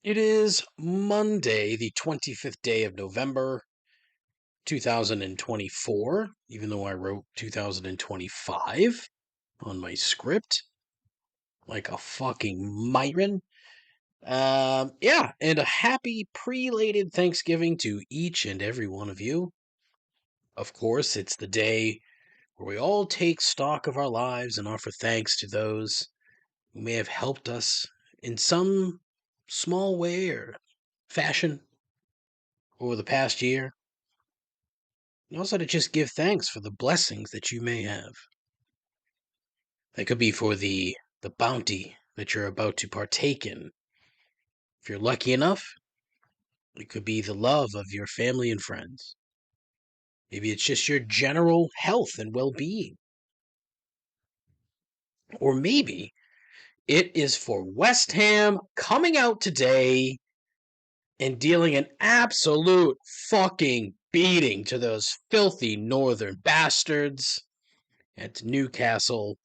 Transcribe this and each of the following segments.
It is Monday, the 25th day of November, 2024, even though I wrote 2025 on my script like a fucking Myron. Yeah, and a happy prelated Thanksgiving to each and every one of you. Of course, it's the day where we all take stock of our lives and offer thanks to those who may have helped us in some small way or fashion over the past year. And also to just give thanks for the blessings that you may have. That could be for the bounty that you're about to partake in. If you're lucky enough, it could be the love of your family and friends. Maybe it's just your general health and well-being. Or maybe it is for West Ham coming out today and dealing an absolute fucking beating to those filthy northern bastards at Newcastle,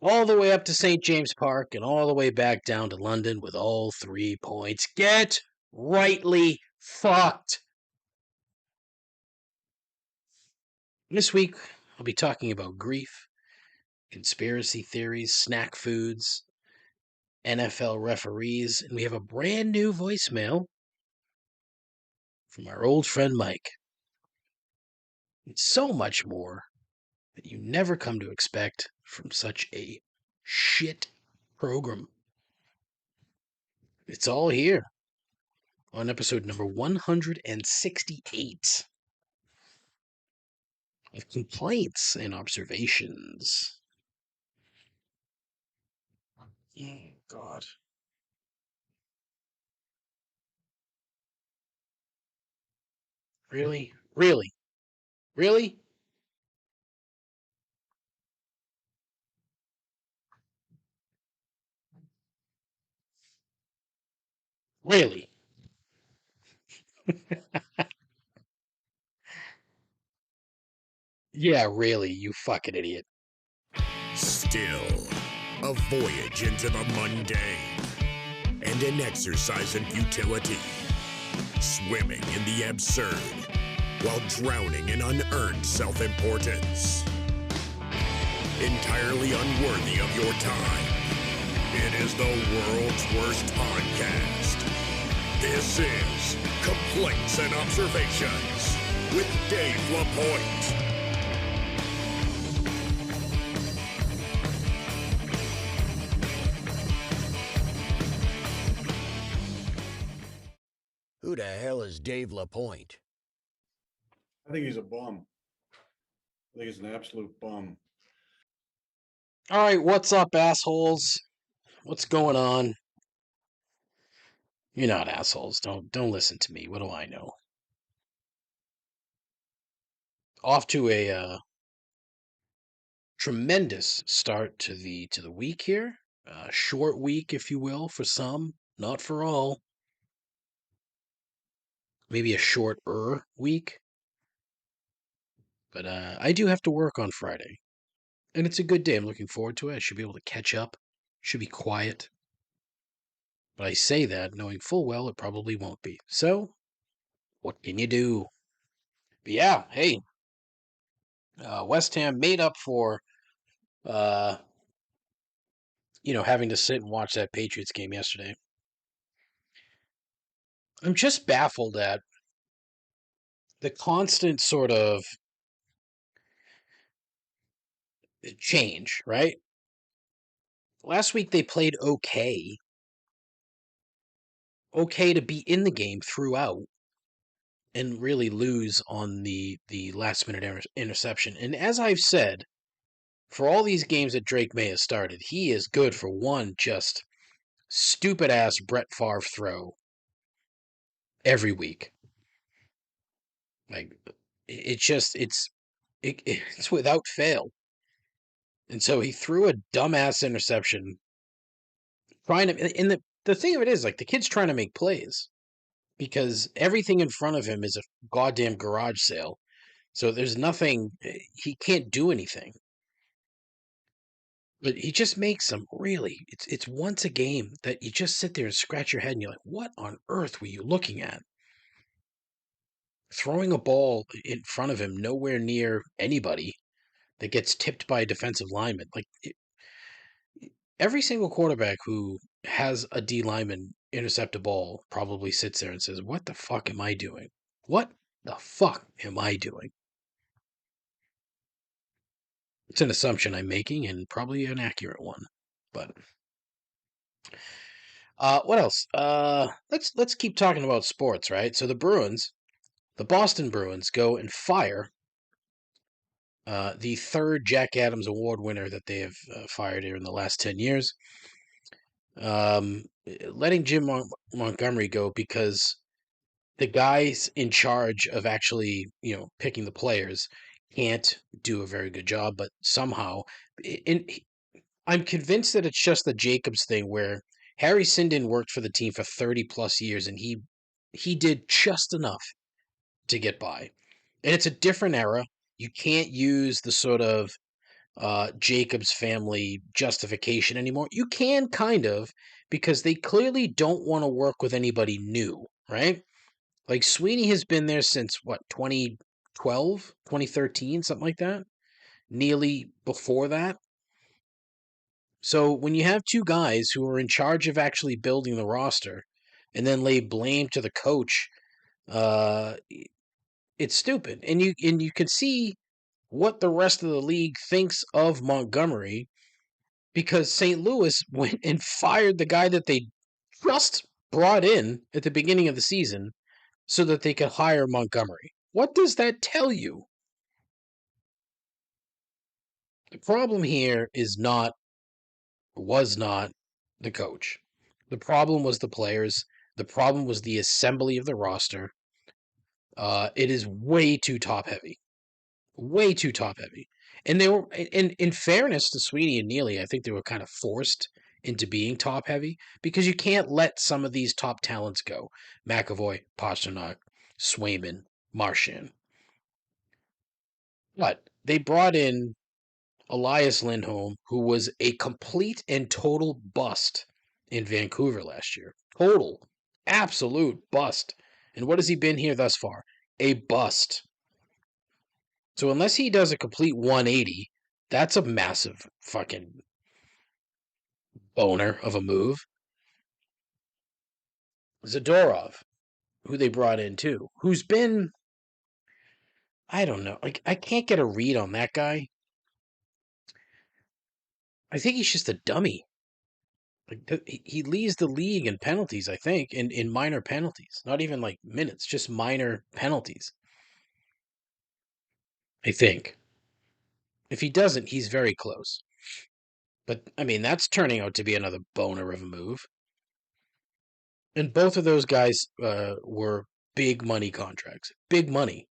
all the way up to St. James Park and all the way back down to London with all 3 points. Get rightly fucked. This week, I'll be talking about grief, conspiracy theories, snack foods, NFL referees, and we have a brand new voicemail from our old friend Mike. It's so much more that you never come to expect from such a shit program. It's all here on episode number 168 of Complaints and Observations. Oh, God. Really? Really? Really? Really? Yeah, really, you fucking idiot. Still, a voyage into the mundane and an exercise in futility. Swimming in the absurd while drowning in unearned self-importance. Entirely unworthy of your time. It is the world's worst podcast. This is Complaints and Observations with Dave LaPointe. Who the hell is Dave LaPointe? I think he's a bum. I think he's an absolute bum. All right, what's up, assholes? What's going on? You're not assholes. Don't listen to me. What do I know? Off to a tremendous start to the week here. Short week, if you will, for some, not for all. Maybe a shorter week. But I do have to work on Friday. And it's a good day. I'm looking forward to it. I should be able to catch up. Should be quiet. But I say that knowing full well it probably won't be. So, what can you do? But yeah, hey. West Ham made up for, having to sit and watch that Patriots game yesterday. I'm just baffled at the constant sort of change, right? Last week they played okay to be in the game throughout and really lose on the last minute interception. And as I've said, for all these games that Drake May has started, he is good for one just stupid ass Brett Favre throw every week. Like it's without fail. And so he threw a dumbass interception trying to, and the thing of it is, like, the kid's trying to make plays because everything in front of him is a goddamn garage sale. So there's nothing, he can't do anything. But he just makes some really. It's once a game that you just sit there and scratch your head and you're like, what on earth were you looking at? Throwing a ball in front of him, nowhere near anybody, that gets tipped by a defensive lineman. Like every single quarterback who has a D lineman intercept a ball probably sits there and says, "What the fuck am I doing? What the fuck am I doing?" It's an assumption I'm making and probably an accurate one. But what else? Let's keep talking about sports, right? So the Boston Bruins, go and fire the third Jack Adams Award winner that they have fired here in the last 10 years. Letting Jim Montgomery go because the guys in charge of actually, picking the players can't do a very good job, but somehow, I'm convinced that it's just the Jacobs thing where Harry Sinden worked for the team for 30 plus years and he did just enough to get by. And it's a different era. You can't use the sort of Jacobs family justification anymore. You can kind of, because they clearly don't want to work with anybody new, right? Like Sweeney has been there since what, 2012, 2013, something like that? Nearly before that. So when you have two guys who are in charge of actually building the roster and then lay blame to the coach, uh, it's stupid. And you can see what the rest of the league thinks of Montgomery because St. Louis went and fired the guy that they just brought in at the beginning of the season so that they could hire Montgomery. What does that tell you? The problem here was not the coach. The problem was the players. The problem was the assembly of the roster. It is way too top heavy. Way too top heavy. And they were, in fairness to Sweeney and Neely, I think they were kind of forced into being top heavy because you can't let some of these top talents go. McAvoy, Pasternak, Swayman, Marchand. But they brought in Elias Lindholm, who was a complete and total bust in Vancouver last year. Total, absolute bust. And what has he been here thus far? A bust. So unless he does a complete 180, that's a massive fucking boner of a move. Zadorov, who they brought in too, who's been, I don't know, like I can't get a read on that guy. I think he's just a dummy. Like he leads the league in penalties, I think, in minor penalties. Not even like minutes, just minor penalties. I think. If he doesn't, he's very close. But I mean, that's turning out to be another boner of a move. And both of those guys were big money contracts. Big money.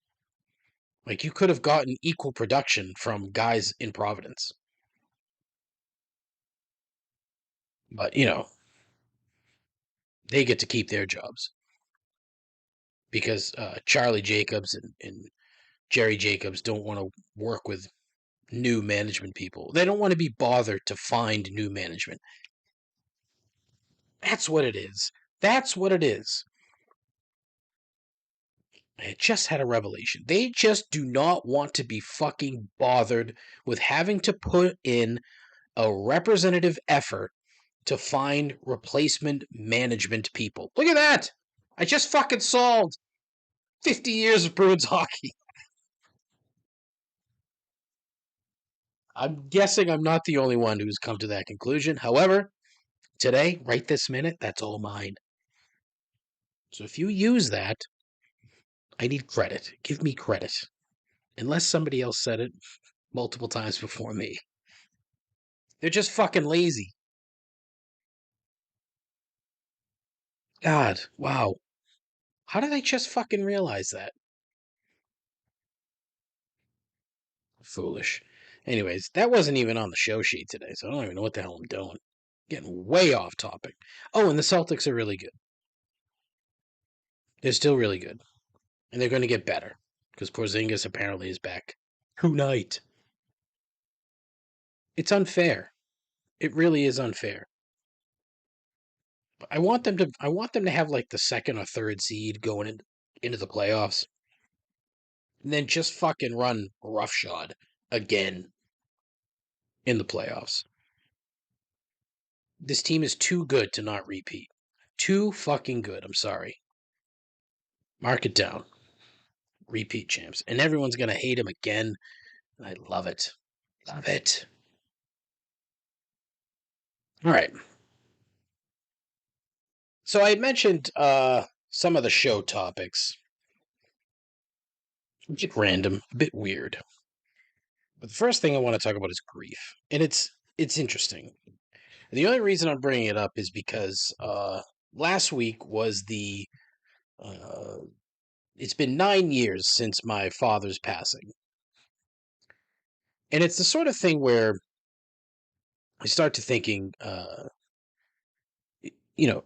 Like you could have gotten equal production from guys in Providence. But, they get to keep their jobs. Because Charlie Jacobs and Jerry Jacobs don't want to work with new management people. They don't want to be bothered to find new management. That's what it is. That's what it is. I just had a revelation. They just do not want to be fucking bothered with having to put in a representative effort to find replacement management people. Look at that! I just fucking solved 50 years of Bruins hockey. I'm guessing I'm not the only one who's come to that conclusion. However, today, right this minute, that's all mine. So if you use that, I need credit. Give me credit. Unless somebody else said it multiple times before me. They're just fucking lazy. God, wow. How did I just fucking realize that? Foolish. Anyways, that wasn't even on the show sheet today, so I don't even know what the hell I'm doing. Getting way off topic. Oh, and the Celtics are really good. They're still really good. And they're going to get better because Porzingis apparently is back tonight. It's unfair. It really is unfair. I want them to have like the second or third seed going into the playoffs. And then just fucking run roughshod again in the playoffs. This team is too good to not repeat. Too fucking good. I'm sorry. Mark it down. Repeat champs. And everyone's going to hate him again. And I love it. Love it. All right. So I mentioned some of the show topics. A bit random, a bit weird. But the first thing I want to talk about is grief. And it's interesting. The only reason I'm bringing it up is because last week was uh, it's been 9 years since my father's passing. And it's the sort of thing where I start to thinking, you know,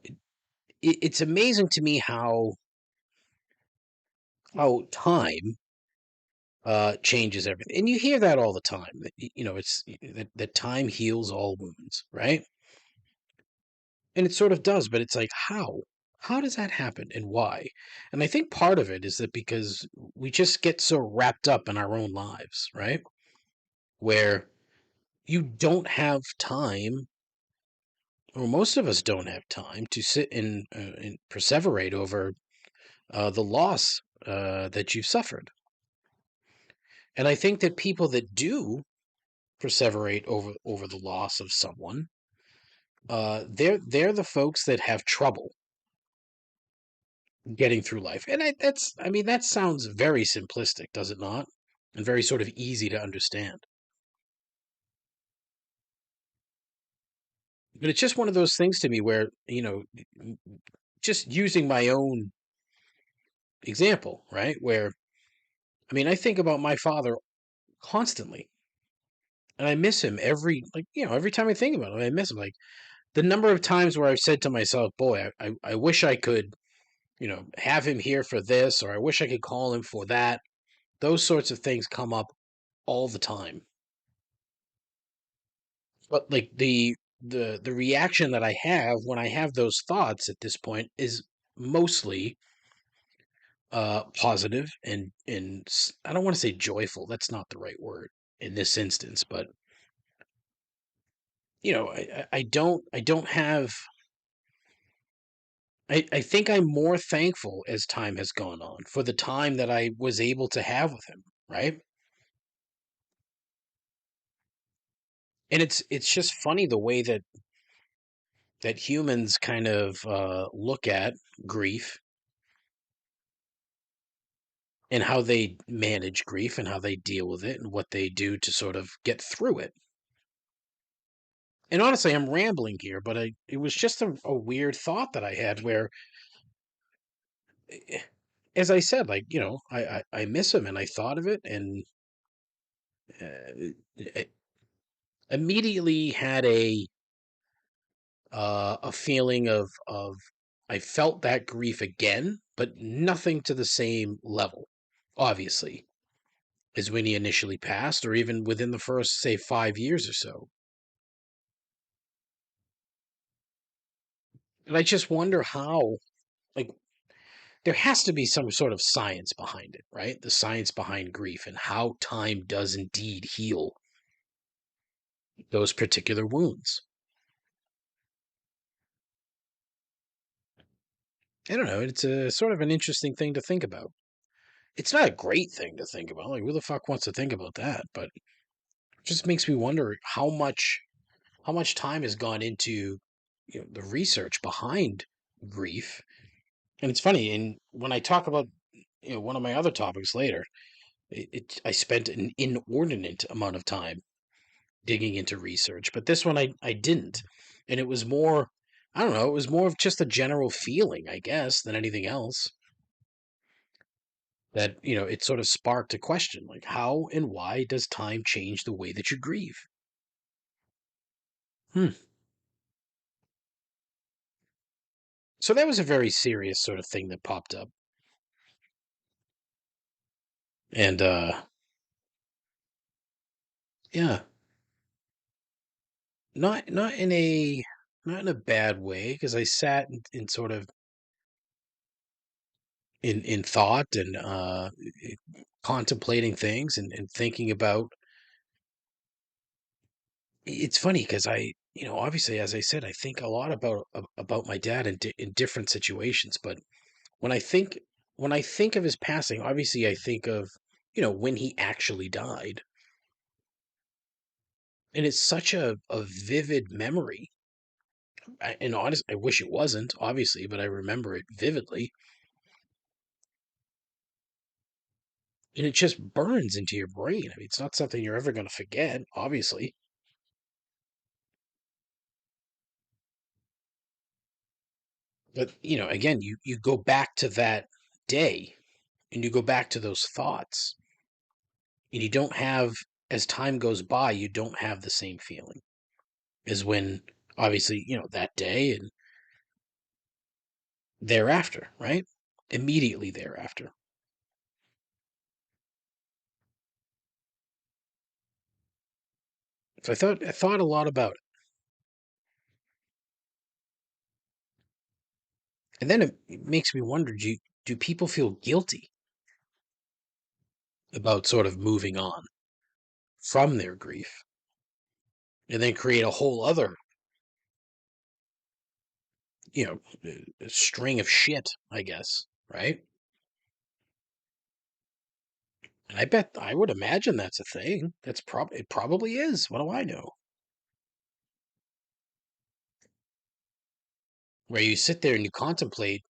it's amazing to me how time changes everything. And you hear that all the time. That, it's that time heals all wounds, right? And it sort of does, but it's like, how? How does that happen and why? And I think part of it is that because we just get so wrapped up in our own lives, right? Where you don't have time, or most of us don't have time to sit and perseverate over the loss that you've suffered. And I think that people that do perseverate over the loss of someone, they're the folks that have trouble getting through life. And I mean, that sounds very simplistic, does it not? And very sort of easy to understand. But it's just one of those things to me where, just using my own example, right? Where, I mean, I think about my father constantly, and I miss him every time I think about him, I miss him. Like the number of times where I've said to myself, boy, I wish I could, have him here for this, or I wish I could call him for that. Those sorts of things come up all the time. But like the reaction that I have when I have those thoughts at this point is mostly positive and I don't want to say joyful. That's not the right word in this instance, but I don't have. I think I'm more thankful as time has gone on for the time that I was able to have with him, right? And it's just funny the way that humans kind of look at grief and how they manage grief and how they deal with it and what they do to sort of get through it. And honestly, I'm rambling here, but it was just a weird thought that I had where, eh, as I said, like, I miss him and I thought of it and I immediately had a feeling of I felt that grief again, but nothing to the same level, obviously, as when he initially passed, or even within the first, say, 5 years or so. And I just wonder how, like, there has to be some sort of science behind it, right? The science behind grief and how time does indeed heal those particular wounds. I don't know. It's a sort of an interesting thing to think about. It's not a great thing to think about. Like, who the fuck wants to think about that? But it just makes me wonder how much time has gone into the research behind grief. And it's funny, and when I talk about one of my other topics later, I spent an inordinate amount of time digging into research, but this one I didn't, and it was more, I don't know, it was more of just a general feeling, I guess, than anything else. That it sort of sparked a question like, how and why does time change the way that you grieve? Hmm. So that was a very serious sort of thing that popped up, and yeah, not in a bad way, because I sat in sort of in thought and contemplating things and thinking about. It's funny because obviously, as I said, I think a lot about my dad in different situations. But when I think when I think of his passing, obviously I think of when he actually died, and it's such a vivid memory. And honestly, I wish it wasn't, obviously, but I remember it vividly, and it just burns into your brain. I mean, it's not something you're ever going to forget, obviously. But again, you go back to that day, and you go back to those thoughts, and you don't have, as time goes by, you don't have the same feeling as when, obviously, that day and thereafter, right? Immediately thereafter. So I thought a lot about it. And then it makes me wonder, do people feel guilty about sort of moving on from their grief and then create a whole other, string of shit, I guess, right? And I would imagine that's a thing. It probably is. What do I know? Where you sit there and you contemplate,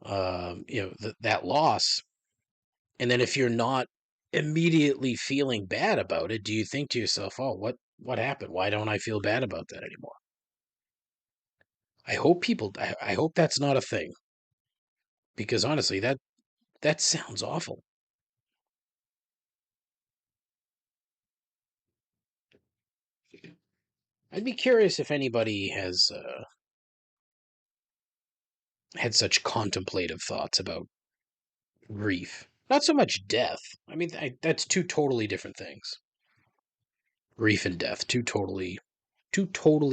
that loss, and then if you're not immediately feeling bad about it, do you think to yourself, "Oh, what happened? Why don't I feel bad about that anymore?" I hope that's not a thing, because honestly, that sounds awful. I'd be curious if anybody has had such contemplative thoughts about grief. Not so much death. I mean, that's two totally different things. Grief and death, two totally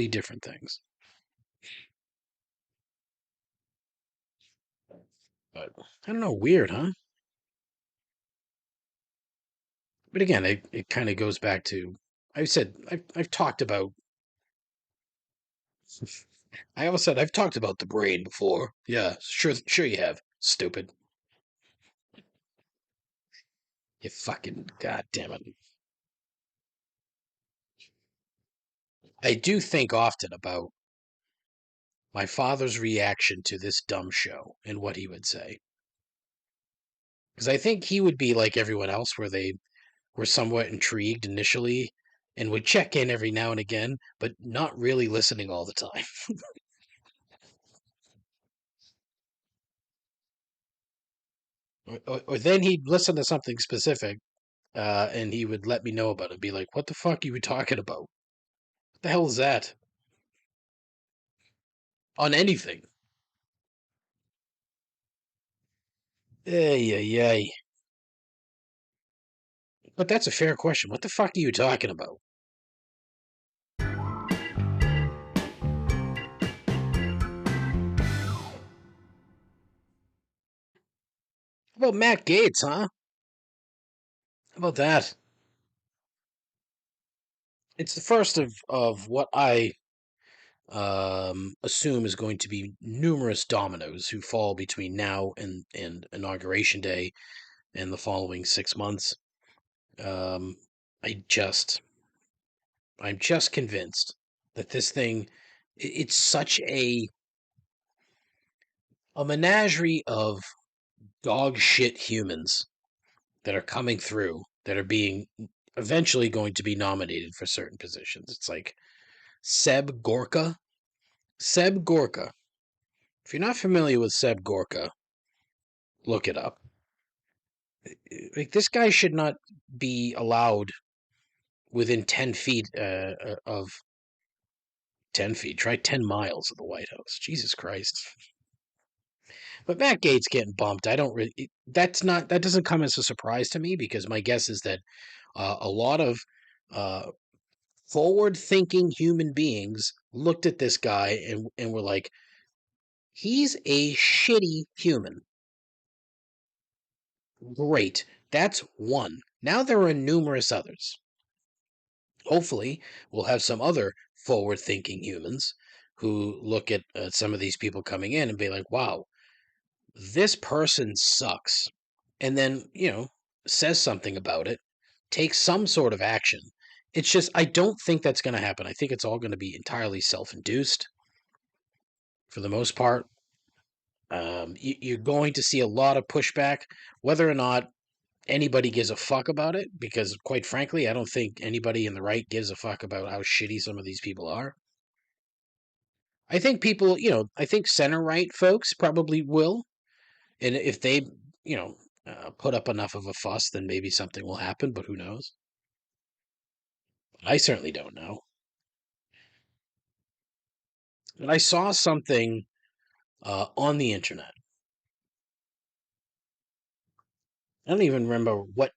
different things. But I don't know, weird, huh? But again, it kind of goes back to, I've talked about. I almost said I've talked about the brain before. Yeah, sure you have. Stupid. You fucking goddamn it. I do think often about my father's reaction to this dumb show and what he would say. Because I think he would be like everyone else, where they were somewhat intrigued initially and would check in every now and again, but not really listening all the time. Or then he'd listen to something specific, and he would let me know about it. Be like, "What the fuck are you talking about? What the hell is that?" On anything. Ay, ay, ay. But that's a fair question. What the fuck are you talking about? How about Matt Gates, huh? How about that? It's the first of what I assume is going to be numerous dominoes who fall between now and inauguration day and the following 6 months. Um, I just I'm just convinced that this thing, it's such a menagerie of dog shit humans that are coming through, that are being eventually going to be nominated for certain positions. It's like Seb Gorka. Seb Gorka. If you're not familiar with Seb Gorka, look it up. Like, this guy should not be allowed within 10 feet of 10 feet. Try 10 miles of the White House. Jesus Christ. But Matt Gates getting bumped, I don't really. That doesn't come as a surprise to me, because my guess is that a lot of uh, forward-thinking human beings looked at this guy and were like, he's a shitty human. Great. That's one. Now there are numerous others. Hopefully, we'll have some other forward-thinking humans who look at some of these people coming in and be like, wow, this person sucks. And then, says something about it, takes some sort of action. It's just, I don't think that's going to happen. I think it's all going to be entirely self-induced for the most part. You're going to see a lot of pushback, whether or not anybody gives a fuck about it, because quite frankly, I don't think anybody in the right gives a fuck about how shitty some of these people are. I think people, I think center right folks probably will. And if they, put up enough of a fuss, then maybe something will happen, but who knows? I certainly don't know. But I saw something on the internet. I don't even remember what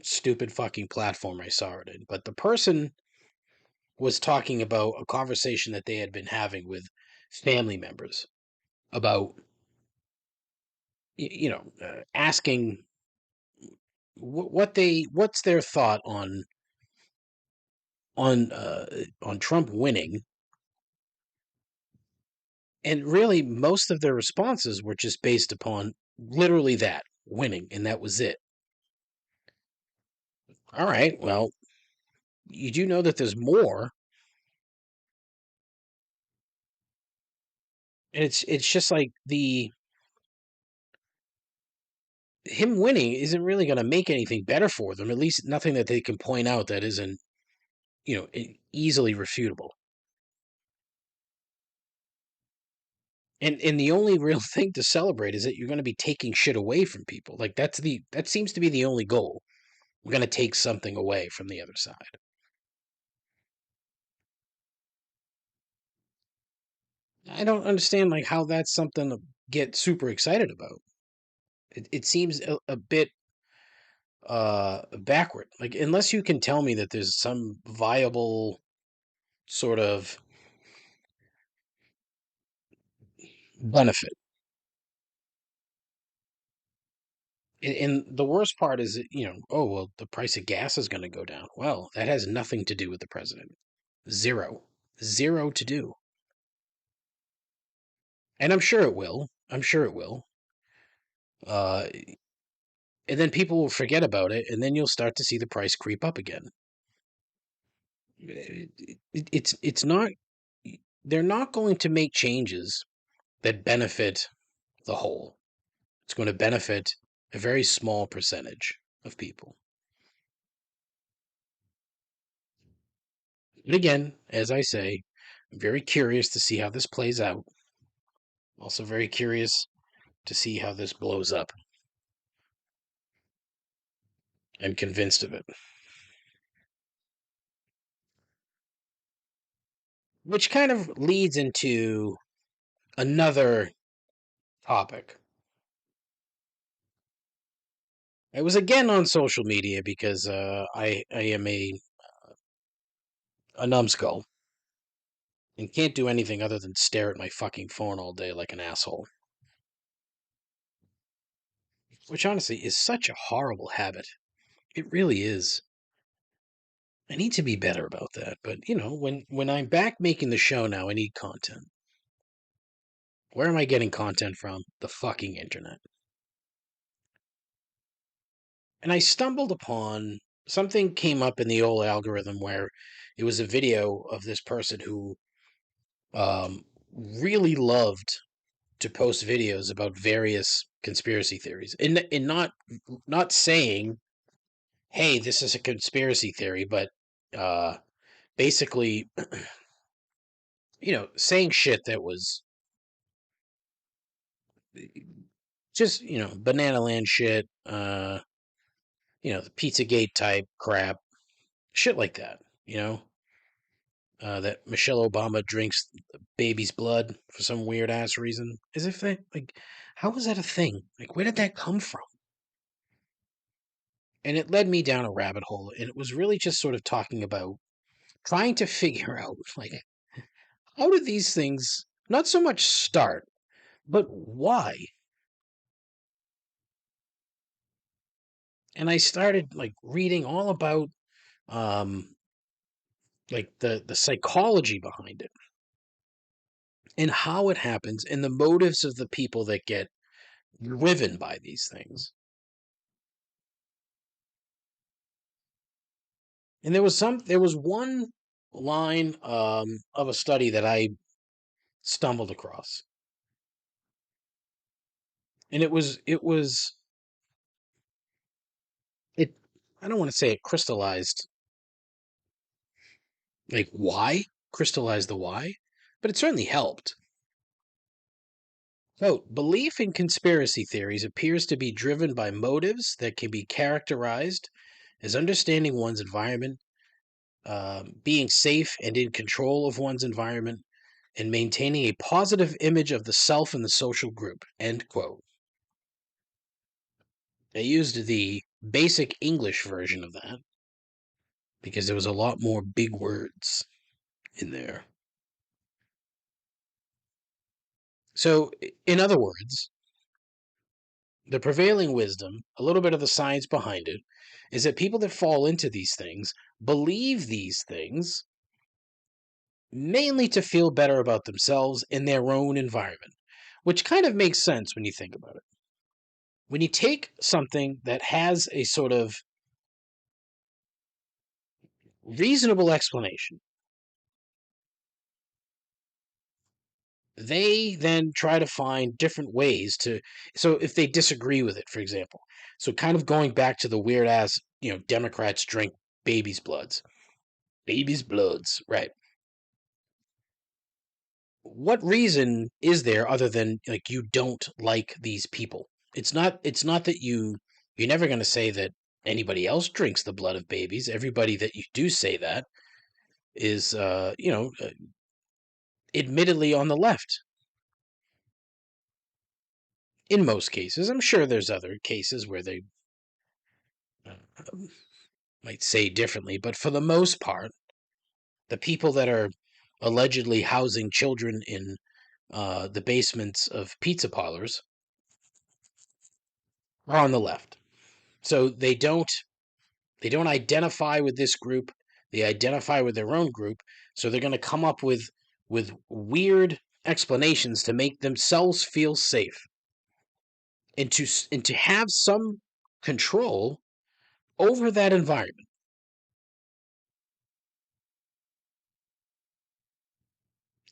stupid fucking platform I saw it in, but the person was talking about a conversation that they had been having with family members about, asking what's their thought on Trump winning. And really, most of their responses were just based upon literally that, winning, and that was it. All right, well, you do know that there's more. And it's just like him winning isn't really going to make anything better for them, at least nothing that they can point out that isn't, easily refutable. And the only real thing to celebrate is that you're going to be taking shit away from people. Like that seems to be the only goal. We're going to take something away from the other side. I don't understand like how that's something to get super excited about. It seems a bit backward. Like unless you can tell me that there's some viable sort of benefit. And the worst part is, oh, well, the price of gas is going to go down. Well, that has nothing to do with the president. Zero. Zero to do. And I'm sure it will. I'm sure it will. Uh, and then people will forget about it, and then you'll start to see the price creep up again. It's not. They're not going to make changes that benefit the whole. It's going to benefit a very small percentage of people. And again, as I say, I'm very curious to see how this plays out. Also very curious to see how this blows up. I'm convinced of it. Which kind of leads into another topic. I was again on social media because I am a numbskull and can't do anything other than stare at my fucking phone all day like an asshole. Which honestly is such a horrible habit. It really is. I need to be better about that. But when I'm back making the show now, I need content. Where am I getting content from? The fucking internet. And I stumbled upon something came up in the old algorithm where it was a video of this person who really loved to post videos about various conspiracy theories, and not saying, "Hey, this is a conspiracy theory," but basically, saying shit that was just banana land shit, the Pizzagate type crap, shit like that, that Michelle Obama drinks baby's blood for some weird ass reason. As if they like, how was that a thing? Like, where did that come from? And it led me down a rabbit hole, and it was really just sort of talking about trying to figure out, like, how did these things not so much start, but why? And I started like reading all about like the psychology behind it and how it happens and the motives of the people that get driven by these things. And there was one line of a study that I stumbled across. And it I don't want to say it crystallized like why, crystallized the why, but it certainly helped. Quote, belief in conspiracy theories appears to be driven by motives that can be characterized as understanding one's environment, being safe and in control of one's environment, and maintaining a positive image of the self and the social group. End quote. I used the basic English version of that because there was a lot more big words in there. So, in other words, the prevailing wisdom, a little bit of the science behind it, is that people that fall into these things believe these things mainly to feel better about themselves in their own environment, which kind of makes sense when you think about it. When you take something that has a sort of reasonable explanation, they then try to find different ways to. So if they disagree with it, for example, so kind of going back to the weird ass, Democrats drink babies' bloods. Babies' bloods, right. What reason is there other than like you don't like these people? It's not that you're never going to say that anybody else drinks the blood of babies. Everybody that you do say that is admittedly on the left. In most cases, I'm sure there's other cases where they might say differently, but for the most part, the people that are allegedly housing children in the basements of pizza parlors are on the left. So they don't identify with this group. They identify with their own group. So they're going to come up with weird explanations to make themselves feel safe and to have some control over that environment.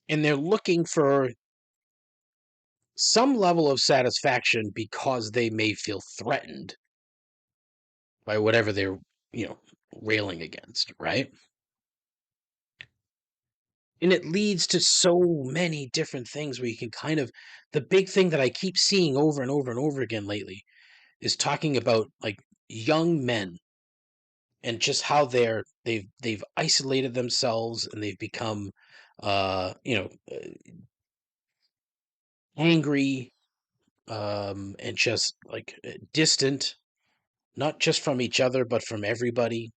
And they're looking for some level of satisfaction because they may feel threatened by whatever they're, railing against, right? And it leads to so many different things where you can kind of, the big thing that I keep seeing over and over and over again lately is talking about like young men and just how they've isolated themselves and they've become angry, and just like distant, not just from each other but from everybody,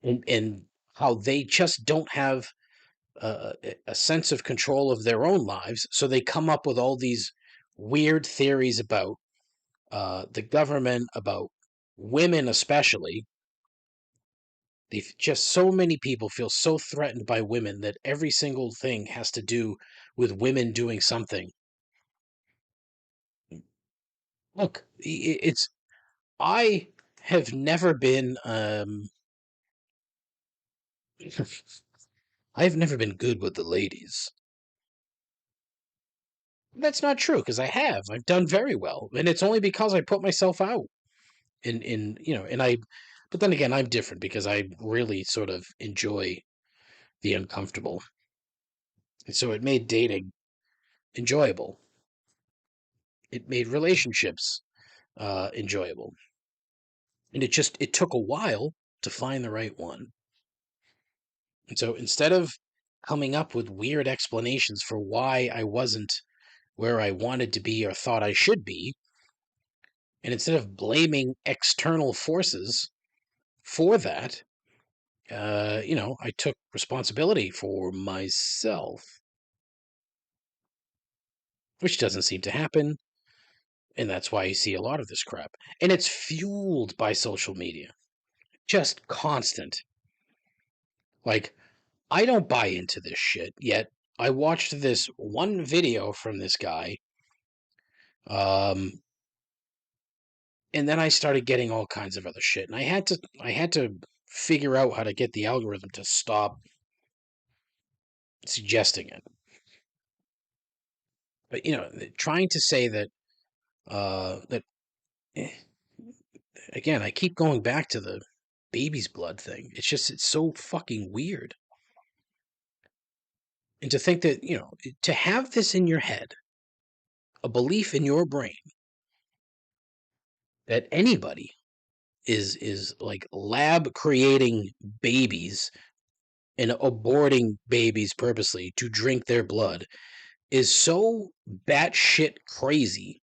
and how they just don't have a sense of control of their own lives, so they come up with all these weird theories about the government, about women especially. They've just, so many people feel so threatened by women that every single thing has to do with women doing something. Look, it's I have never been I've never been good with the ladies. That's not true because I've done very well, and it's only because I put myself out in and I. But then again, I'm different because I really sort of enjoy the uncomfortable, and so it made dating enjoyable. It made relationships enjoyable, and it took a while to find the right one. And so instead of coming up with weird explanations for why I wasn't where I wanted to be or thought I should be, and instead of blaming external forces for that, I took responsibility for myself, which doesn't seem to happen. And that's why you see a lot of this crap. And it's fueled by social media. Just constant. Like, I don't buy into this shit, yet I watched this one video from this guy. And then I started getting all kinds of other shit. And I had to figure out how to get the algorithm to stop suggesting it. But trying to say that again, I keep going back to the baby's blood thing. It's so fucking weird. And to think that, to have this in your head, a belief in your brain that anybody is like lab creating babies and aborting babies purposely to drink their blood is so batshit crazy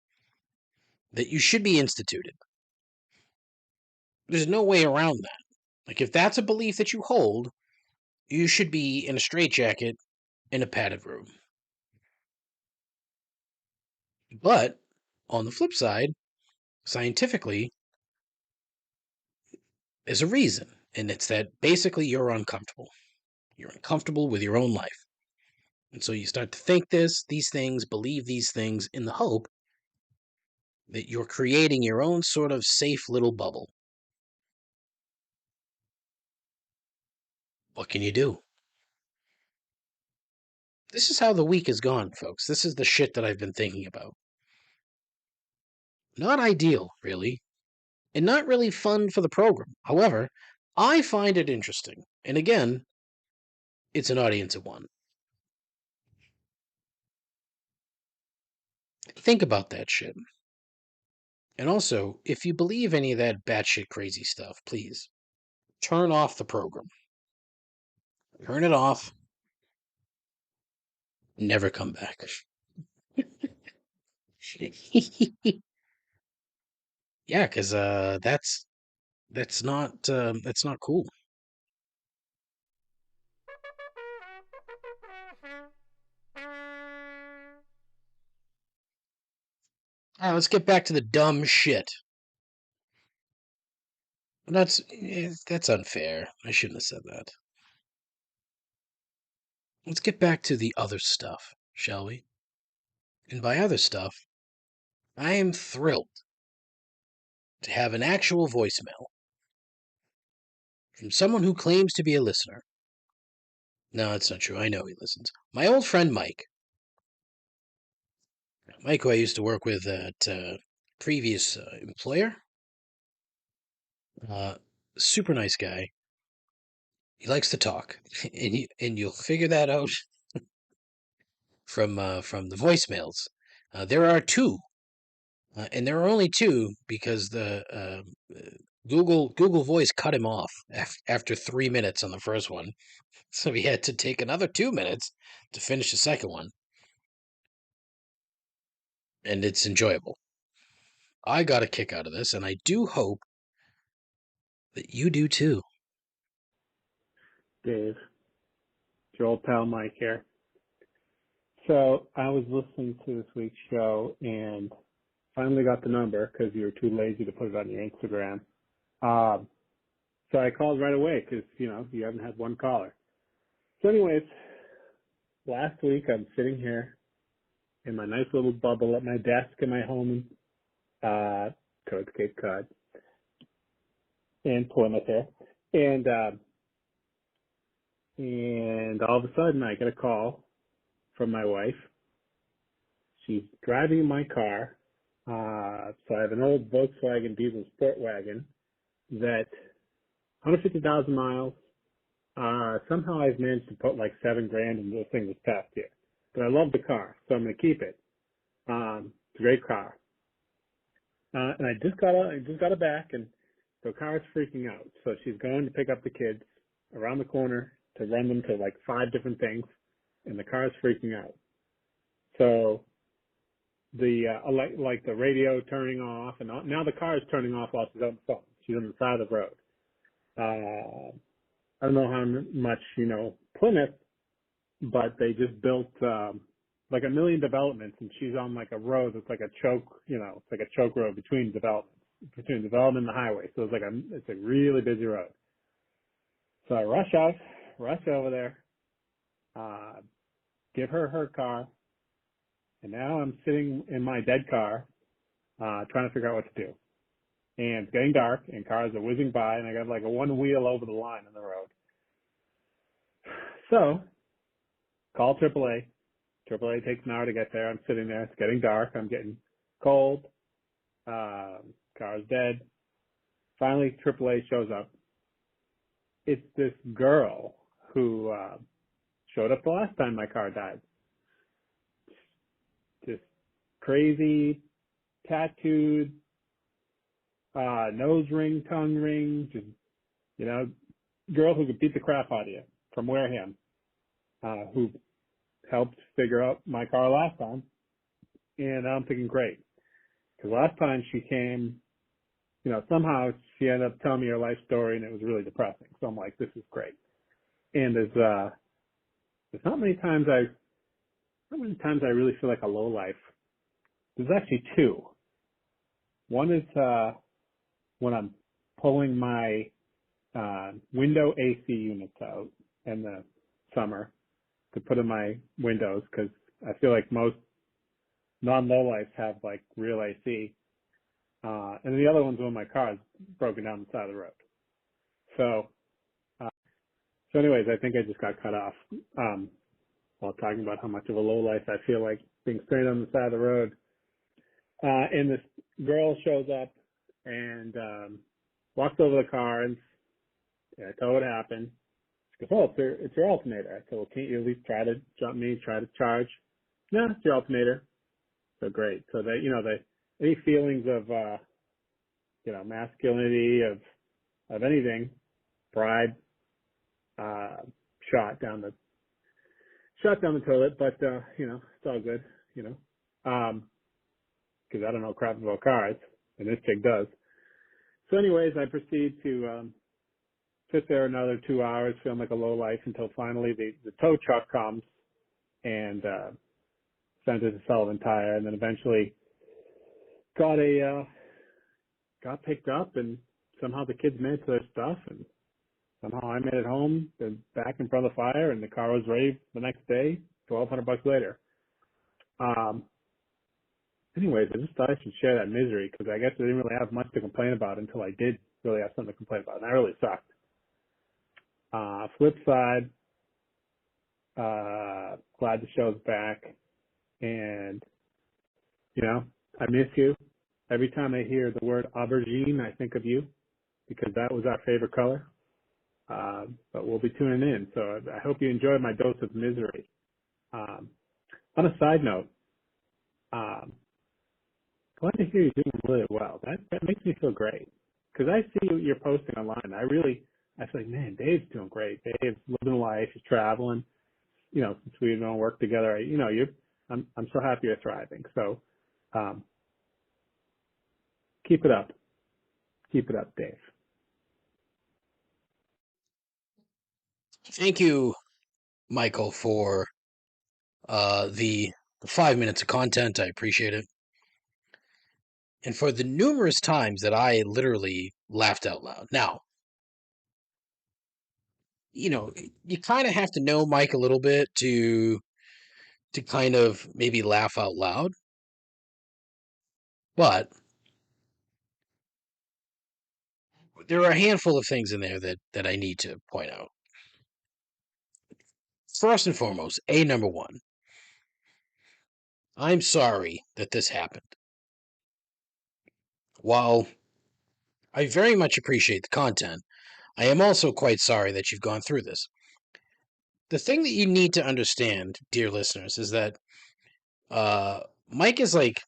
that you should be instituted. There's no way around that. Like, if that's a belief that you hold, you should be in a straitjacket in a padded room. But on the flip side, scientifically, there's a reason, and it's that basically you're uncomfortable. You're uncomfortable with your own life. And so you start to think these things, believe these things in the hope that you're creating your own sort of safe little bubble. What can you do? This is how the week has gone, folks. This is the shit that I've been thinking about. Not ideal, really, and not really fun for the program. However, I find it interesting. And again, it's an audience of one. Think about that shit. And also, if you believe any of that batshit crazy stuff, please turn off the program. Turn it off. Never come back. Yeah, because that's not cool. All right, let's get back to the dumb shit. That's unfair. I shouldn't have said that. Let's get back to the other stuff, shall we? And by other stuff, I am thrilled to have an actual voicemail from someone who claims to be a listener. No, that's not true. I know he listens. My old friend Mike. Mike, who I used to work with at previous employer. Super nice guy. He likes to talk, and you'll figure that out from the voicemails. There are two, and there are only two because the Google Voice cut him off after 3 minutes on the first one, so he had to take another 2 minutes to finish the second one, and it's enjoyable. I got a kick out of this, and I do hope that you do too. Dave, it's your old pal Mike here. So I was listening to this week's show and finally got the number because you were too lazy to put it on your Instagram. So I called right away because, you haven't had one caller. So anyways, last week I'm sitting here in my nice little bubble at my desk in my home towards Cape Cod and Plymouth here. And all of a sudden I get a call from my wife. She's driving my car. So I have an old Volkswagen diesel sport wagon that 150,000 miles. Somehow I've managed to put like $7,000 into this thing this past year. But I love the car, so I'm going to keep it. It's a great car. And I just got it back, and the car is freaking out. So she's going to pick up the kids around the corner to run them to like 5 different things, and the car is freaking out. So the like the radio turning off, and now the car is turning off while she's on the phone. She's on the side of the road. I don't know how much Plymouth, but they just built like 1 million developments, and she's on like a road that's like a choke, it's like a choke road between development and the highway. So it's a really busy road. So I rush over there, give her her car, and now I'm sitting in my dead car, trying to figure out what to do. And it's getting dark, and cars are whizzing by, and I got like a one wheel over the line on the road. So, call AAA. AAA takes an hour to get there. I'm sitting there. It's getting dark. I'm getting cold. Car's dead. Finally, AAA shows up. It's this girl who showed up the last time my car died. Just crazy, tattooed, nose ring, tongue ring, just, girl who could beat the crap out of you from Wareham, who helped figure out my car last time. And I'm thinking, great. Because last time she came, somehow she ended up telling me her life story, and it was really depressing. So I'm like, this is great. And there's not many times I really feel like a low life. There's actually two. One is when I'm pulling my window AC units out in the summer to put in my windows, because I feel like most non-lowlifes have like real AC. And the other one's when my car is broken down the side of the road. So anyways, I think I just got cut off while talking about how much of a lowlife I feel like being straight on the side of the road. And this girl shows up and walks over the car, and I tell her what happened. She goes, "Oh, it's your alternator." I said, "Well, can't you at least try to jump me, try to charge?" "No, it's your alternator." So great. So any feelings of masculinity, of anything, pride, shot down the toilet. But it's all good. Because I don't know crap about cars, and this chick does. So anyways, I proceed to sit there another 2 hours, feeling like a low life, until finally the tow truck comes and sent it to Sullivan Tire, and then eventually got picked up, and somehow the kids made it to their stuff, and somehow I made it home and back in front of the fire, and the car was ready the next day, $1,200 later. Anyways, I just thought I should share that misery, because I guess I didn't really have much to complain about until I did really have something to complain about, and that really sucked. Flip side, glad the show's back, and I miss you. Every time I hear the word aubergine, I think of you, because that was our favorite color. But we'll be tuning in, so I hope you enjoyed my dose of misery. On a side note, glad to hear you're doing really well. That makes me feel great, because I see what you're posting online. I feel like, man, Dave's doing great. Dave's living life. He's traveling. Since we don't work together, I'm so happy you're thriving. So, keep it up. Keep it up, Dave. Thank you, Michael, for the 5 minutes of content. I appreciate it. And for the numerous times that I literally laughed out loud. Now, you kind of have to know Mike a little bit to kind of maybe laugh out loud. But there are a handful of things in there that I need to point out. First and foremost, number one, I'm sorry that this happened. While I very much appreciate the content, I am also quite sorry that you've gone through this. The thing that you need to understand, dear listeners, is that Mike is like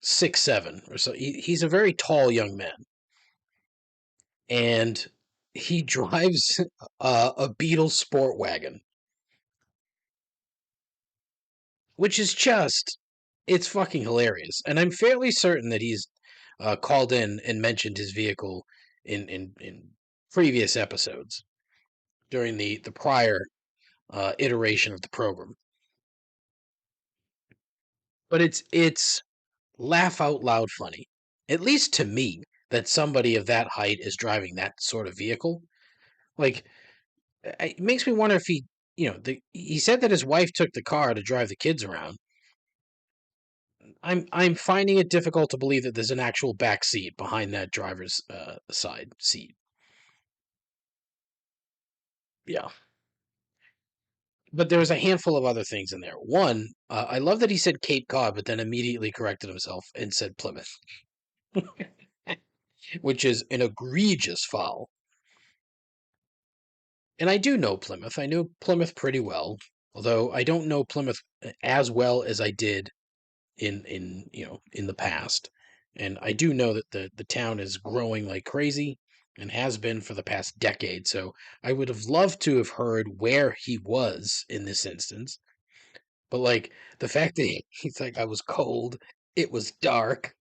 6'7" or so. He's a very tall young man. And he drives a Beetle sport wagon, which is it's fucking hilarious. And I'm fairly certain that he's called in and mentioned his vehicle in previous episodes. during the prior iteration of the program. But it's laugh out loud funny, at least to me, that somebody of that height is driving that sort of vehicle. Like, it makes me wonder if he, he said that his wife took the car to drive the kids around. I'm finding it difficult to believe that there's an actual back seat behind that driver's side seat. Yeah. But there's a handful of other things in there. One, I love that he said Cape Cod, but then immediately corrected himself and said Plymouth, which is an egregious foul. And I do know Plymouth. I know Plymouth pretty well, although I don't know Plymouth as well as I did in the past. And I do know that the town is growing like crazy and has been for the past decade. So I would have loved to have heard where he was in this instance. But like the fact that he's like, I was cold, it was dark.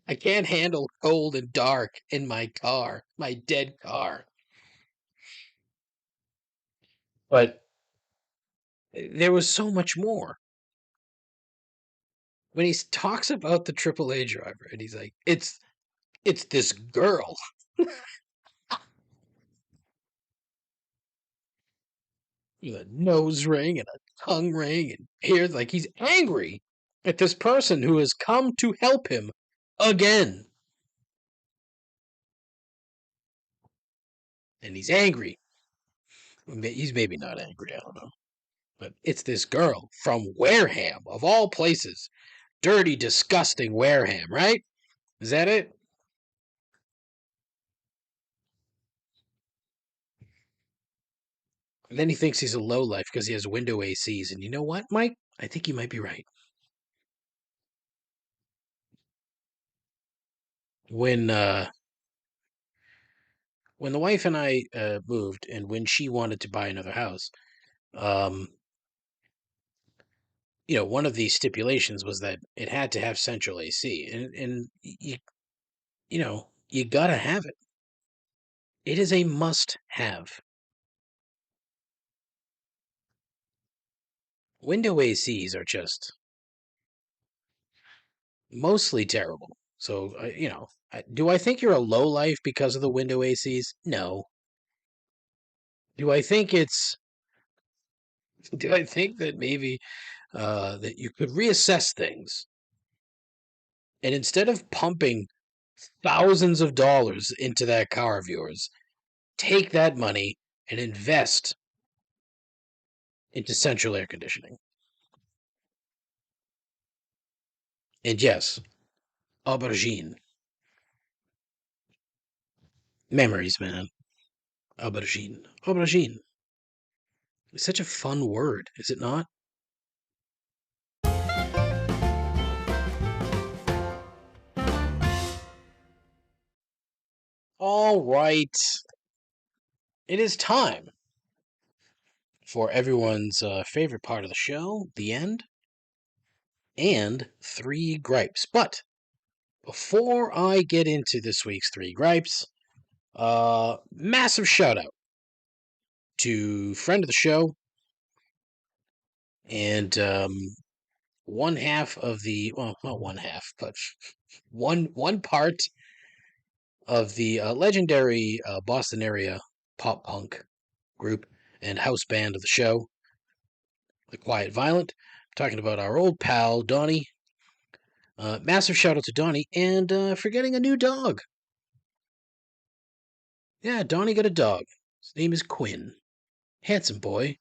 I can't handle cold and dark in my car, my dead car. But there was so much more. When he talks about the AAA driver, and he's like, it's this girl. With a nose ring and a tongue ring, and here, like, he's angry at this person who has come to help him again. And he's angry. He's maybe not angry, I don't know. But it's this girl from Wareham, of all places. Dirty, disgusting Wareham, right? Is that it? And then he thinks he's a lowlife because he has window ACs. And you know what, Mike? I think you might be right. When the wife and I moved, and when she wanted to buy another house, one of the stipulations was that it had to have central AC, and you gotta have it. It is a must-have. Window ACs are just mostly terrible. So, do I think you're a low life because of the window ACs? No. Do I think it's? Do I think that maybe that you could reassess things, and instead of pumping thousands of dollars into that car of yours, take that money and invest into central air conditioning? And yes, aubergine. Memories, man. Aubergine. Aubergine. It's such a fun word, is it not? All right. It is time for everyone's favorite part of the show, the end, and 3 gripes. But before I get into this week's 3 gripes, massive shout out to friend of the show and one half of the, well, not one half, but one part of the legendary Boston area pop punk group and house band of the show, The Quiet Violent. I'm talking about our old pal Donnie. Massive shout out to Donnie, and for getting a new dog. Yeah, Donnie got a dog. His name is Quinn. Handsome boy.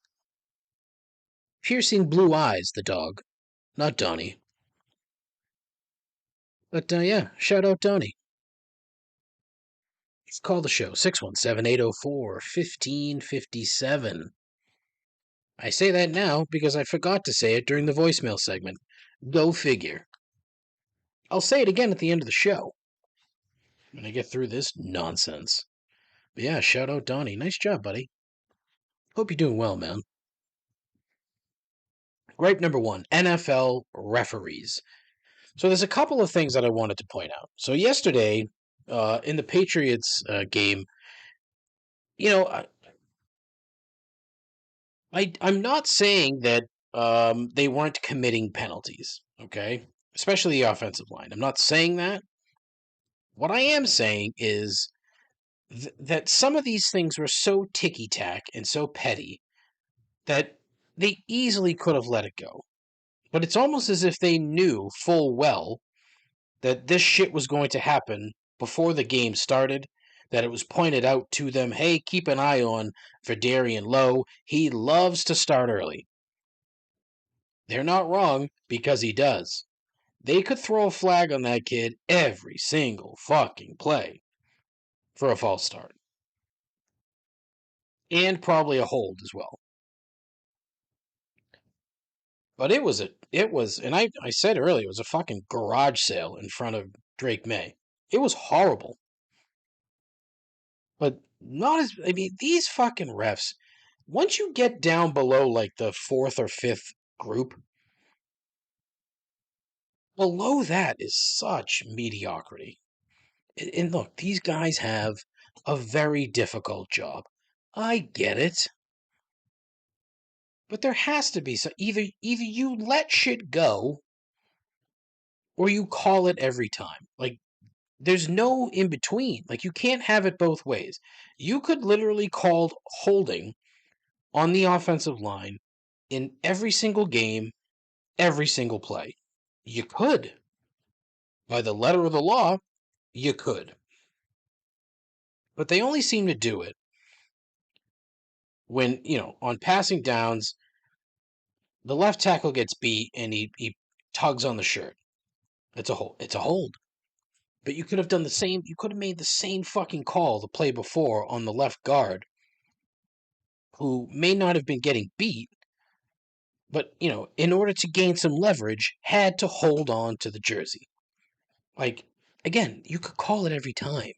Piercing blue eyes, the dog. Not Donnie. But yeah, shout out Donnie. Call the show, 617-804-1557. I say that now because I forgot to say it during the voicemail segment. Go figure. I'll say it again at the end of the show when I get through this nonsense. But yeah, shout out Donnie. Nice job, buddy. Hope you're doing well, man. Gripe number 1, NFL referees. So there's a couple of things that I wanted to point out. So yesterday, in the Patriots game, you know, I'm not saying that they weren't committing penalties, okay? Especially the offensive line. I'm not saying that. What I am saying is that some of these things were so ticky tack and so petty that they easily could have let it go. But it's almost as if they knew full well that this shit was going to happen before the game started, that it was pointed out to them, hey, keep an eye on Verdarian Lowe. He loves to start early. They're not wrong, because he does. They could throw a flag on that kid every single fucking play for a false start. And probably a hold as well. But it was, and I said earlier, it was a fucking garage sale in front of Drake May. It was horrible. But not as, I mean, these fucking refs, once you get down below like the fourth or fifth group, below that is such mediocrity. And look, these guys have a very difficult job. I get it. But there has to be some, either you let shit go or you call it every time. Like, there's no in between. Like, you can't have it both ways. You could literally call holding on the offensive line in every single game, every single play. You could. By the letter of the law, you could. But they only seem to do it when, on passing downs, the left tackle gets beat and he tugs on the shirt. It's a hold. It's a hold. But you could have done the same. You could have made the same fucking call the play before on the left guard, who may not have been getting beat, but, in order to gain some leverage, had to hold on to the jersey. Like, again, you could call it every time.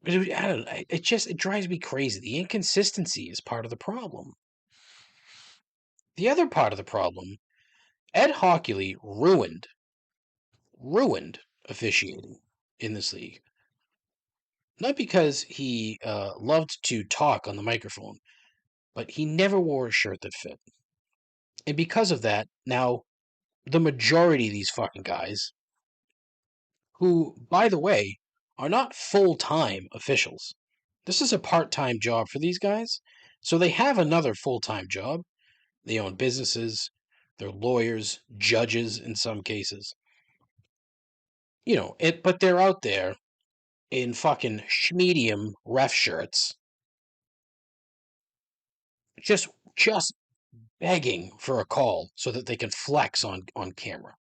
But I don't know. It drives me crazy. The inconsistency is part of the problem. The other part of the problem, Ed Hockley ruined officiating in this league. Not because he loved to talk on the microphone, but he never wore a shirt that fit. And because of that, now the majority of these fucking guys, who, by the way, are not full-time officials. This is a part-time job for these guys. So they have another full-time job. They own businesses. They're lawyers, judges in some cases. But they're out there in fucking schmedium ref shirts, just begging for a call so that they can flex on camera.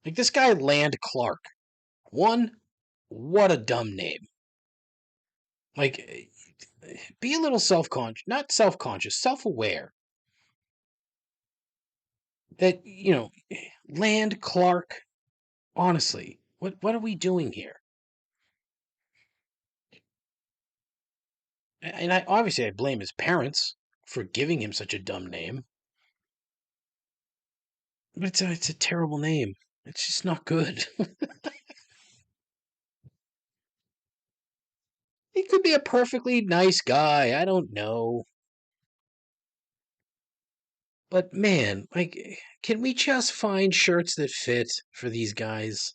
Like this guy, Land Clark. One, what a dumb name. Like, be a little self-conscious, not self-conscious, self-aware. That, Land Clark, honestly, what are we doing here? And I blame his parents for giving him such a dumb name. But it's a terrible name. It's just not good. He could be a perfectly nice guy. I don't know. But man, like, can we just find shirts that fit for these guys?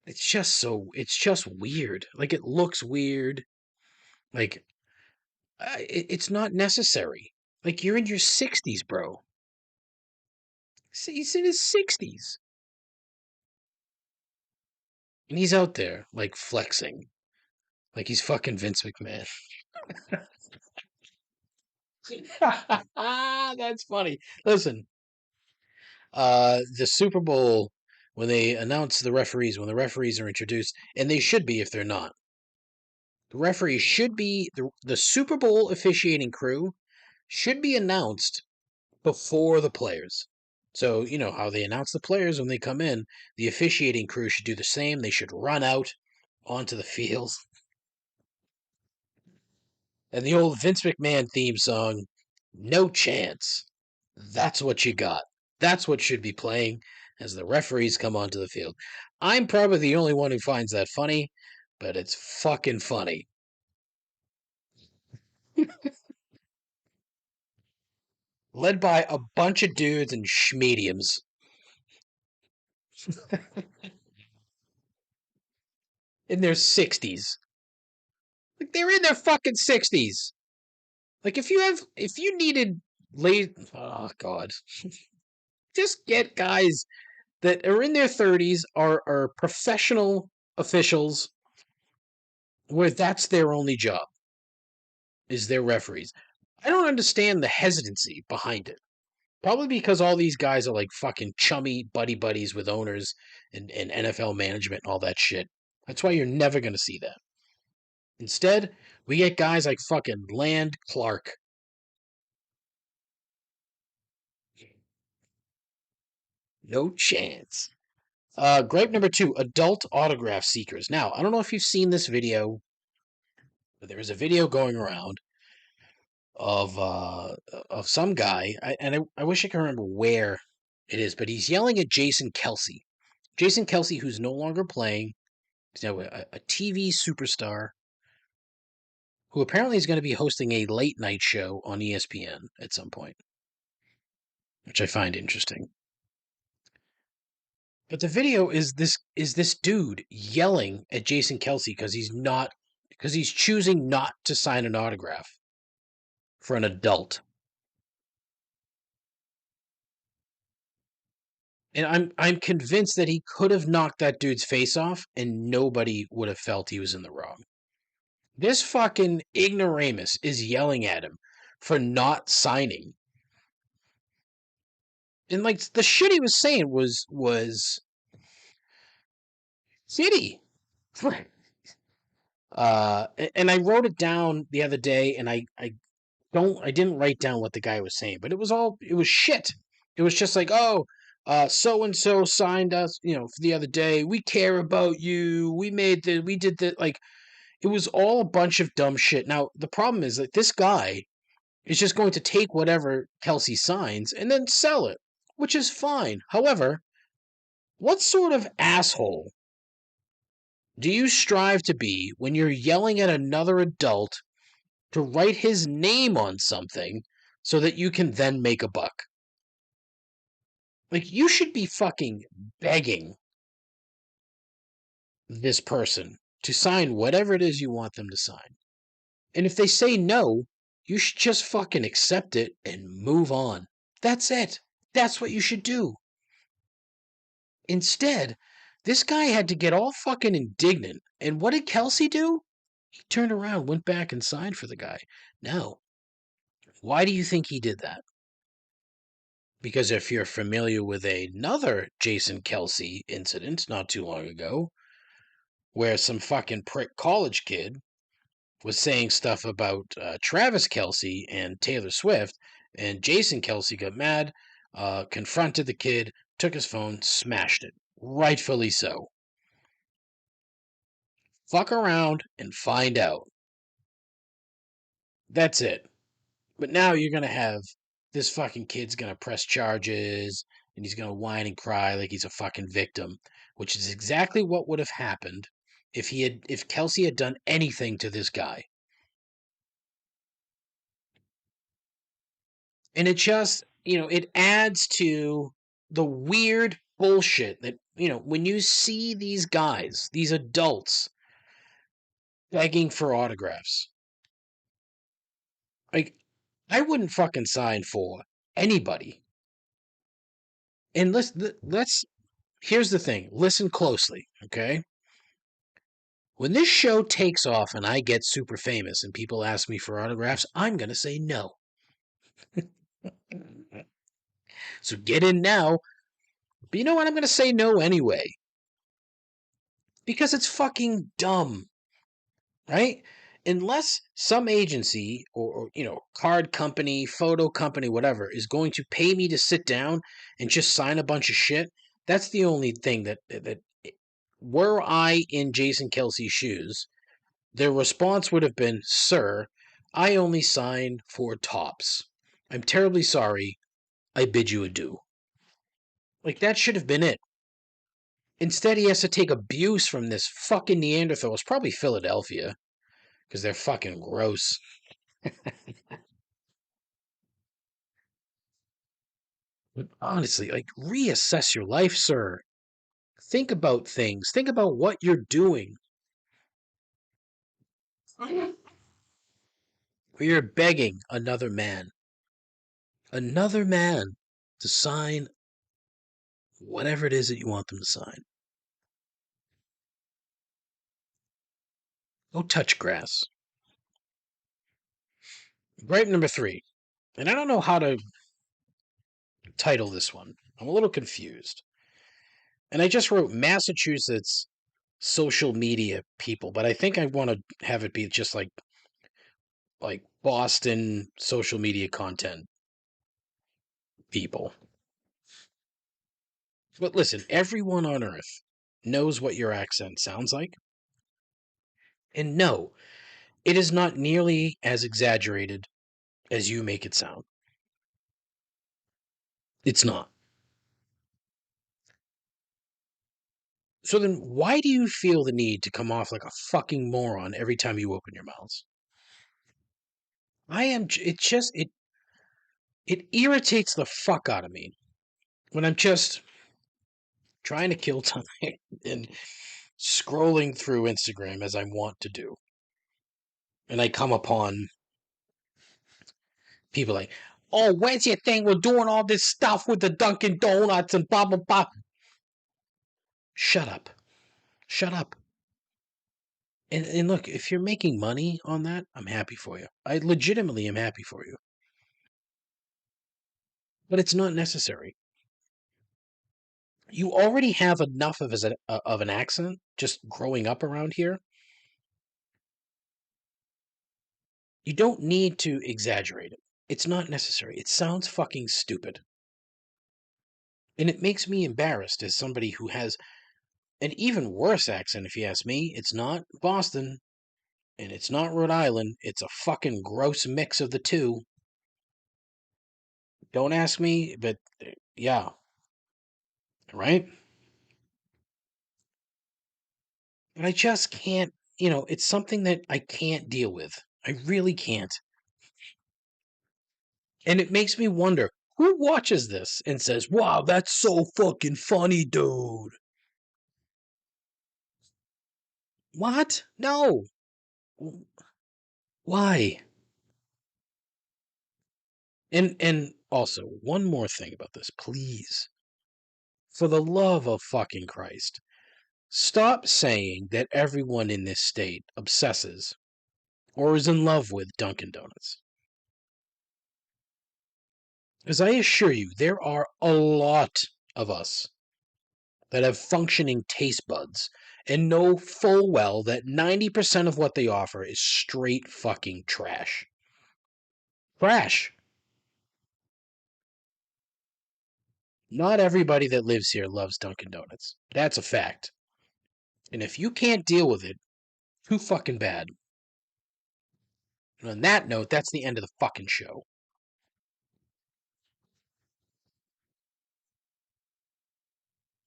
It's just weird. Like, it looks weird. Like, it's not necessary. Like, you're in your 60s, bro. He's in his 60s. And he's out there, like, flexing. Like he's fucking Vince McMahon. That's funny. Listen, the Super Bowl, when they announce the referees, when the referees are introduced, and they should be if they're not. The referees should be, the Super Bowl officiating crew should be announced before the players. So, you know how they announce the players when they come in, the officiating crew should do the same. They should run out onto the field. And the old Vince McMahon theme song, No Chance. That's what you got. That's what should be playing. as the referees come onto the field. I'm probably the only one who finds that funny, but it's fucking funny. Led by a bunch of dudes and schmediums. In their 60s. Like, they're in their fucking 60s. Like, if you needed oh god. Just get guys that are in their 30s, are professional officials where that's their only job, is their referees. I don't understand the hesitancy behind it. Probably because all these guys are like fucking chummy buddies with owners and NFL management and all that shit. That's why you're never going to see that. Instead, we get guys like fucking Land Clark. No chance. Gripe number 2, adult autograph seekers. Now, I don't know if you've seen this video, but there is a video going around of some guy, I wish I could remember where it is, but he's yelling at Jason Kelce. Jason Kelce, who's no longer playing, he's now a TV superstar, who apparently is going to be hosting a late night show on ESPN at some point, which I find interesting. But the video is this dude yelling at Jason Kelce because he's choosing not to sign an autograph for an adult. And I'm convinced that he could have knocked that dude's face off and nobody would have felt he was in the wrong. This fucking ignoramus is yelling at him for not signing. And like the shit he was saying was shitty. And I wrote it down the other day, and I didn't write down what the guy was saying, but it was shit. It was just like, oh, so and so signed us, for the other day. We care about you. We did the like. It was all a bunch of dumb shit. Now the problem is that this guy is just going to take whatever Kelce signs and then sell it, which is fine. However, what sort of asshole do you strive to be when you're yelling at another adult to write his name on something so that you can then make a buck? Like, you should be fucking begging this person to sign whatever it is you want them to sign. And if they say no, you should just fucking accept it and move on. That's it. That's what you should do. Instead, this guy had to get all fucking indignant. And what did Kelce do? He turned around, went back, and signed for the guy. Now, why do you think he did that? Because if you're familiar with another Jason Kelce incident not too long ago, where some fucking prick college kid was saying stuff about Travis Kelce and Taylor Swift, and Jason Kelce got mad, confronted the kid, took his phone, smashed it. Rightfully so. Fuck around and find out. That's it. But now you're going to have this fucking kid's going to press charges, and he's going to whine and cry like he's a fucking victim, which is exactly what would have happened if Kelce had done anything to this guy. And it just, it adds to the weird bullshit that, when you see these guys, these adults, begging for autographs. Like, I wouldn't fucking sign for anybody. And here's the thing. Listen closely, okay? When this show takes off and I get super famous and people ask me for autographs, I'm going to say no. So get in now. But you know what? I'm going to say no anyway. Because it's fucking dumb. Right? Unless some agency or card company, photo company, whatever, is going to pay me to sit down and just sign a bunch of shit, that's the only thing that were I in Jason Kelce's shoes, their response would have been, "Sir, I only sign for tops. I'm terribly sorry. I bid you adieu." Like, that should have been it. Instead, he has to take abuse from this fucking Neanderthal. It's probably Philadelphia, because they're fucking gross. But honestly, like, reassess your life, sir. Think about things. Think about what you're doing. You're begging another man to sign whatever it is that you want them to sign. Go touch grass. Gripe number 3. And I don't know how to title this one. I'm a little confused. And I just wrote Massachusetts social media people, but I think I want to have it be just like Boston social media content people. But listen, everyone on earth knows what your accent sounds like. And no, it is not nearly as exaggerated as you make it sound. It's not. So then why do you feel the need to come off like a fucking moron every time you open your mouths? It irritates the fuck out of me when I'm just trying to kill time and scrolling through Instagram as I want to do. And I come upon people like, oh, where's your thing? We're doing all this stuff with the Dunkin' Donuts and blah, blah, blah. Shut up. Shut up. And look, if you're making money on that, I'm happy for you. I legitimately am happy for you. But it's not necessary. You already have enough of an accent just growing up around here. You don't need to exaggerate it. It's not necessary. It sounds fucking stupid. And it makes me embarrassed as somebody who has an even worse accent, if you ask me. It's not Boston, and it's not Rhode Island. It's a fucking gross mix of the two. Don't ask me, but yeah. Right? But I just can't, it's something that I can't deal with. I really can't. And it makes me wonder, who watches this and says, wow, that's so fucking funny, dude? What? No. Why? And also, one more thing about this, please. For the love of fucking Christ, stop saying that everyone in this state obsesses or is in love with Dunkin' Donuts. Because I assure you, there are a lot of us that have functioning taste buds and know full well that 90% of what they offer is straight fucking trash. Trash. Not everybody that lives here loves Dunkin' Donuts. That's a fact. And if you can't deal with it, too fucking bad. And on that note, that's the end of the fucking show.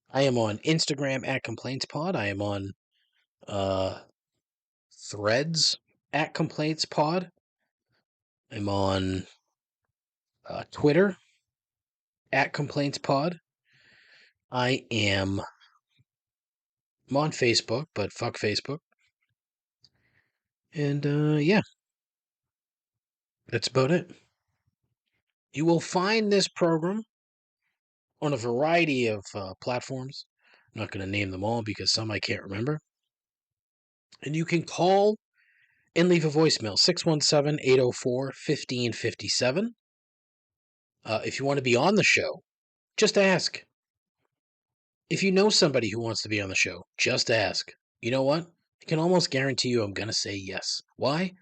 I am on Instagram at ComplaintsPod. I am on Threads at ComplaintsPod. I'm on Twitter at ComplaintsPod. I'm on Facebook, but fuck Facebook. And yeah, that's about it. You will find this program on a variety of platforms. I'm not going to name them all because some I can't remember. And you can call and leave a voicemail, 617-804-1557. If you want to be on the show, just ask. If you know somebody who wants to be on the show, just ask. You know what? I can almost guarantee you I'm going to say yes. Why?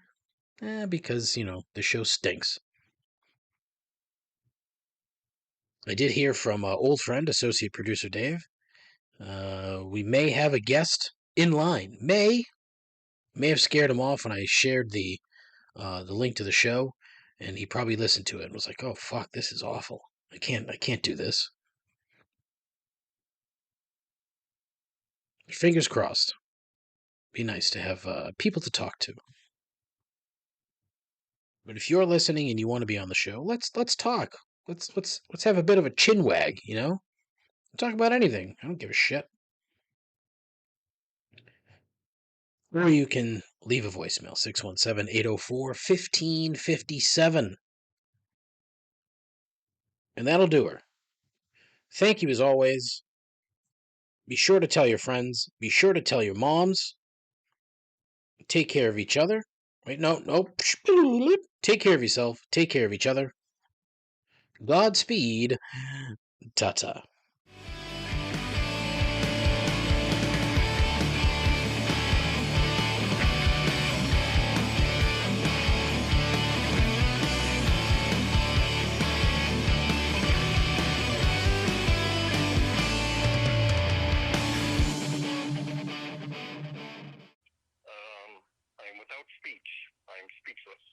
Because, the show stinks. I did hear from old friend, associate producer Dave. We may have a guest in line. May have scared him off when I shared the link to the show, and he probably listened to it and was like, "Oh fuck, this is awful. I can't do this." Fingers crossed. Be nice to have people to talk to. But if you're listening and you want to be on the show, let's talk. Let's have a bit of a chin wag, you know? Talk about anything. I don't give a shit. Or you can leave a voicemail, 617-804-1557. And that'll do her. Thank you as always. Be sure to tell your friends. Be sure to tell your moms. Take care of each other. Wait, no. Take care of yourself. Take care of each other. Godspeed. Ta-ta. I am without speech. I am speechless.